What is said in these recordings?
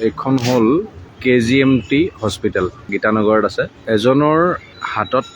এইখন হ'ল KGMT hospital গীতানগৰত আছে। এজনৰ হাতত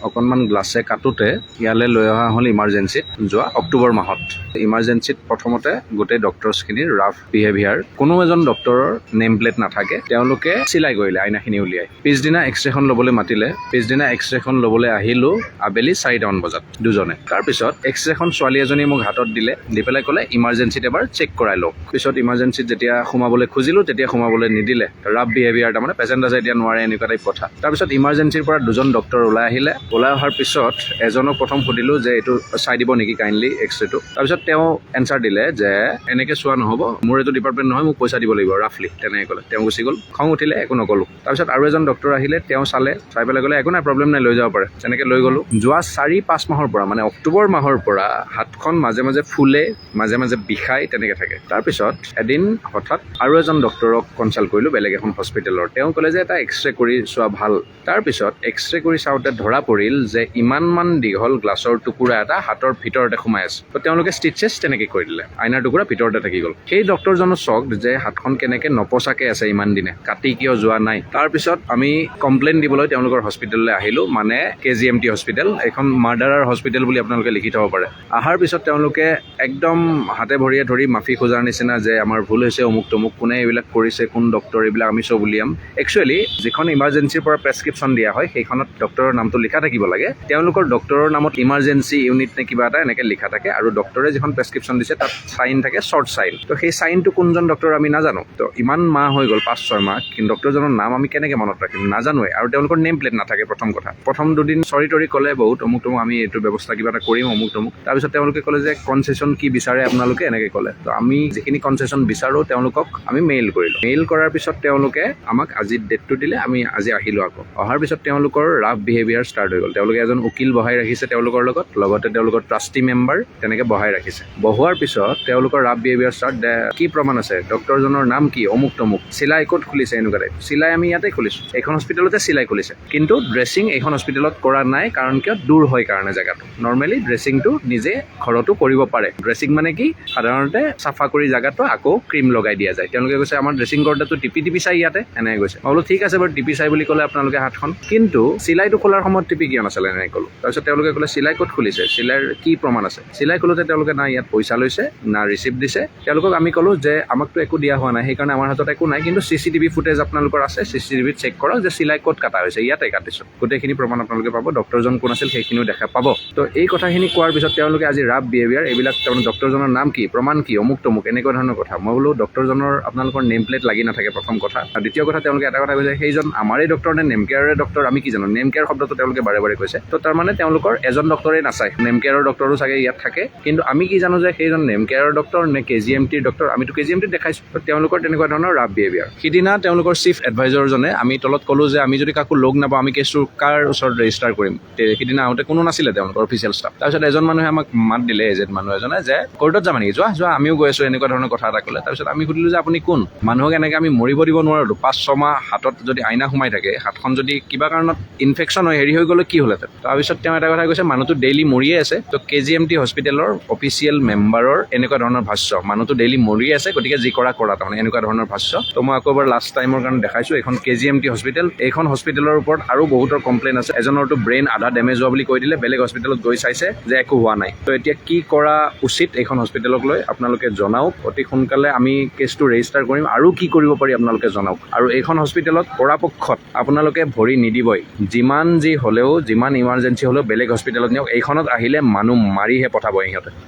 অকণমান গ্লাছে কাটোতে ইয়ালৈ লৈ অহা হ'ল ইমাৰ্জেঞ্চিত যোৱা অক্টোবৰ মাহত। ইমাৰ্জেঞ্চিত প্ৰথমতে গোটেই ডক্টৰছখিনিৰ ৰাফ বিহেভিয়াৰ, কোনো এজন ডক্টৰৰ নেম প্লেট নাথাকে, তেওঁলোকে চিলাই কৰিলে আইনাখিনি উলিয়াই। পিছদিনা এক্সৰেখন ল'বলৈ মাতিলে, পিছদিনা এক্সৰেখন ল'বলৈ আহিলোঁ আবেলি 4টামান বজাত দুজনে। তাৰপিছত এক্সৰেখন ছোৱালী এজনী মোক হাতত দিলে, দি পেলাই ক'লে ইমাৰ্জেঞ্চিত এবাৰ চেক কৰাই লওক। পিছত ইমাৰ্জেঞ্চিত যেতিয়া সোমাবলৈ খুজিলোঁ তেতিয়া সোমাবলৈ নিদিলে। ৰাফ বিহেভিয়াৰ, তাৰমানে পেচেণ্ট আছে এতিয়া নোৱাৰে এনেকুৱা টাইপ কথা। তাৰপিছত ইমাৰ্জেঞ্চিৰ পৰা দুজন ডক্টৰ ওলাই আহিলে। ওলাই অহাৰ পিছত এজনক প্ৰথম সুধিলোঁ যে এইটো চাই দিব নেকি কাইণ্ডলি এক্সৰেটো। তাৰপিছত তেওঁ এনচাৰ দিলে যে এনেকৈ চোৱা নহ'ব, মোৰ এইটো ডিপাৰ্টমেণ্ট নহয়, মোক পইচা দিব লাগিব ৰাফলি, তেনেকৈ ক'লে। তেওঁ গুচি গ'ল। খং উঠিলে, একো নক'লোঁ। তাৰপিছত আৰু এজন ডক্টৰ আহিলে, তেওঁ চালে, চাই পেলাই ক'লে একো নাই, প্ৰব্লেম নাই, লৈ যাব পাৰে। তেনেকৈ লৈ গ'লোঁ। যোৱা 4-5 মাহৰ পৰা, মানে অক্টোবৰ মাহৰ পৰা হাতখন মাজে মাজে ফুলে, মাজে মাজে বিষায়, তেনেকৈ থাকে। তাৰপিছত এদিন হঠাৎ আৰু এজন ডক্টৰক কনচাল্ট কৰিলোঁ বেলেগ এখন হস্পিটেলৰ। তেওঁ ক'লে যে এটা এক্সৰে কৰি চোৱা ভাল। তাৰপিছত এক্সৰে কৰি চাওঁতে ধৰা পৰিল যে ইমানমান দীঘল গ্লাছৰ টুকুৰা এটা হাতৰ ভিতৰতে সোমাই আছে। তো তেওঁলোকে ষ্টিচেছ তেনেকৈ কৰি দিলে, আইনাৰ টুকুৰা ভিতৰতে থাকি গ'ল। সেই ডক্টৰজনো চকড যে হাতখন কেনেকৈ নপচাকৈ আছে ইমান দিনে, কাটি কিয় যোৱা নাই। তাৰপিছত আমি কমপ্লেইন দিবলৈ তেওঁলোকৰ হস্পিটেললৈ আহিলোঁ, মানে KGMT হস্পিটেল। এখন মাৰ্ডাৰাৰ হস্পিটেল বুলি আপোনালোকে লিখি থ'ব পাৰে। অহাৰ পিছত তেওঁলোকে একদম হাতে ভৰিয়ে ধৰি মাফি খোজাৰ নিচিনা যে আমাৰ ভুল হৈছে, অমুক তমুক, কোনে এইবিলাক কৰিছে, কোন ডক্টৰ, এইবিলাক আমি চব উলিয়াম। একচুৱেলি যিখন ইমাৰ্জেঞ্চিৰ পৰা প্ৰেছক্ৰিপশ্যন দিয়া হয় সেইখনত ডক্টৰৰ নামটো লিখা থাকিব লাগে। তেওঁলোকৰ ডক্টৰৰ নামত ইমাৰ্জেঞ্চি ইউনিট নে কিবা এটা এনেকৈ লিখা থাকে, আৰু ডক্টৰে যিখন প্ৰেছক্ৰিপশ্যন দিছে তাত চাইন থাকে, শ্বৰ্ট চাইন। তো সেই চাইনটো কোনজন ডক্টৰ আমি নাজানো। তো ইমান মাহ হৈ গ'ল, 5-6 মাহ, কিন্তু ডক্টৰজনৰ নাম আমি কেনেকৈ মনত ৰাখিম, নাজানোৱে। আৰু তেওঁলোকৰ নেম প্লেট নাথাকে। প্ৰথম কথা, প্ৰথম দুদিন চৰি তৰি ক'লে বহুত, অমুক তমুক, আমি এইটো ব্যৱস্থা কিবা এটা কৰিম, অমুক তমুক। তাৰপিছত তেওঁলোকে ক'লে যে কনচেশ্যন কি বিচাৰে আপোনালোকে, এনেকৈ ক'লে। তো আমি যিখিনি কনচেশ্যন বিচাৰোঁ তেওঁলোকক আমি মেইল কৰিলোঁ। মেইল কৰাৰ পিছত তেওঁলোকে আমাক আজি ডেটটো দিলে, আমি আজি আহিলোঁ আকৌ। অহাৰ পিছত তেওঁলোকৰ ৰাফ বিহেভিয়াৰ ষ্টাৰ্ট হৈ গ'ল। তেওঁলোকে এজন উকিল বহাই ৰাখিছে তেওঁলোকৰ লগত, লগতে তেওঁলোকৰ ট্ৰাষ্টি মেম্বাৰ তেনেকৈ বহাই ৰাখিছে। বহোৱাৰ পিছত তেওঁলোকৰ ৰাফ বিহেভিয়াৰ ষ্টাৰ্ট, কি প্ৰমাণ আছে, ডক্টৰজনৰ নাম কি, অমুক তমুক, চিলাই ক'ত খুলিছে, এনেকুৱা টাইপ। চিলাই আমি ইয়াতে খুলিছোঁ, এইখন হস্পিটেলতে চিলাই খুলিছে, কিন্তু ড্ৰেছিং এইখন হস্পিটেলত কৰা নাই। কাৰণ কিয়, দূৰ হয় কাৰণে জেগাটো। নৰ্মেলি ড্ৰেছিংটো নিজে ঘৰতো কৰিব পাৰে। ড্ৰেছিং মানে কি, সাধাৰণতে চাফা কৰি জেগাটো আকৌ ক্ৰীম লগাই দিয়া যায়। তেওঁলোকে কৈছে আমাৰ ড্ৰেছিং কৰোঁতেতো টিপি চাই ইয়াতে, এনেকৈ কৈছে। মই বোলো ঠিক আছে বাৰু, টিপি চাই বুলি ক'লে আপোনালোকে হাতখন, কিন্তু চিলাইটো খোলাৰ সময়ত টিপি কিয় নাছিলে, এনেকৈ ক'লোঁ। তাৰপিছত তেওঁলোকে ক'লে চিলাই ক'ত খুলিছে, চিলাইৰ কি প্ৰমাণ আছে। চিলাই খোলোতে তেওঁলোকে না ইয়াত পইচা লৈছে, না ৰিচিপ্ট দিছে। তেওঁলোকক আমি ক'লোঁ যে আমাকতো একো দিয়া হোৱা নাই, সেইকাৰণে আমাৰ হাতত একো নাই, কিন্তু CCTV ফুটেজ আপোনালোকৰ আছে, CCTVত চেক কৰক যে চিলাই ক'ত কাটা হৈছে, ইয়াতে কাটিছোঁ। গোটেইখিনি প্ৰমাণ আপোনালোকে পাব, ডক্টৰজন কোন আছিল সেইখিনিও দেখা পাব। তো এই কথাখিনি কোৱাৰ পিছত তেওঁলোকে আজি ৰাফ বিহেভিয়াৰ, এইবিলাক তাৰমানে ডক্টৰজনৰ নাম কি, প্ৰমাণ কি, অমুক তমুক, এনেকুৱা ধৰণৰ কথা। মই বোলো ডক্টৰজনৰ আপোনালোকৰ নেম প্লেট লাগি নাথাকে, প্ৰথম কথা। আৰু দ্বিতীয় কথা, তেওঁলোকে এটা কথা কৈছে, সেইজন আমাৰেই ডক্টৰ নে নেম কেয়াৰৰে ডক্টৰ, আমি কি জানো। নেম কেয়াৰ শব্দটো তেওঁলোকে বাৰে বাৰে কৈছে। তো তাৰমানে তেওঁলোকৰ এজন ডক্টৰে নাচায়, নেম কেয়াৰৰ ডক্টৰো চাগে ইয়াত থাকে, কিন্তু আমি কি জানো যে সেইজন নেম কেয়াৰৰ ডক্টৰ নে KGMTৰ ডক্টৰ। আমিতো KGMTত দেখাইছোঁ। তো তেওঁলোকৰ তেনেকুৱা ধৰণৰ ৰাফ বিহেভিয়াৰ। সিদিনা তেওঁলোকৰ চিফ এডভাইজৰজনে, আমি তলত ক'লোঁ যে আমি যদি কাকো লগ নাপাওঁ আমি কেছটো কাৰ ওচৰত ৰেজিষ্টাৰ কৰিম। সিদিনা আহোঁতে কোনো নাছিলে তেওঁলোকৰ অফিচিয়েল ষ্টাফ। তাৰপিছত এজন মানুহে আমাক মাত দিলে, এজেণ্ট মানুহ এজনে, যে কোৰ্টত যাবা নেকি, যোৱা আমিও গৈ আছোঁ, এনেকুৱা ধৰণৰ কথা এটা ক'লে। তাৰপিছত আমি সুধিলোঁ যে আপুনি কোন, মানুহক এনেকৈ আমি মৰিব দিব নোৱাৰোঁ। 5-6 মাহ হাতত যদি আইনা সোমাই থাকে, হাতখন যদি কিবা কাৰণত ইনফেকশ্যন হয়, হেৰি হৈ গ'লে কি হ'লহেঁতেন। তাৰপিছত তেওঁ এটা কথা কৈছে, মানুহটো ডেইলি মৰিয়ে আছে। তো KGMT হস্পিটেলৰ অফিচিয়েল মেম্বাৰৰ এনেকুৱা ধৰণৰ ভাষ্য, মানুহটো ডেইলি মৰিয়ে আছে, গতিকে যি কৰা তাৰমানে এনেকুৱা ধৰণৰ ভাষ্য। তো মই আকৌ এবাৰ লাষ্ট টাইমৰ কাৰণে দেখাইছোঁ, এইখন KGMT হস্পিটেল। এইখন হস্পিটেলৰ ওপৰত আৰু বহুতৰ কমপ্লেইন আছে। এজনৰতো ব্ৰেইন আধা ডেমেজ হোৱা বুলি কৈ দিলে, বেলেগ হস্পিটেলত গৈ চাইছে যে একো হোৱা নাই। তো এতিয়া কি কৰা উচিত এইখন হস্পিটেলক লৈ আপোনালোকে জনাওক, অতি সোনকালে আমি কেছটো ৰেজিষ্টাৰ কৰিম। আৰু কি কৰিব পাৰি আপোনালোকে জনাওক। আৰু এইখন হস্পিটেলত পৰাপক্ষত আপোনালোকে ভৰি নিদিবই। যিমান যি হ'লেও, যিমান ইমাৰ্জেঞ্চি হ'লেও বেলেগ হস্পিটেলত নিয়ক, এইখনত আহিলে মানুহ মাৰিহে পঠাব সিহঁতে।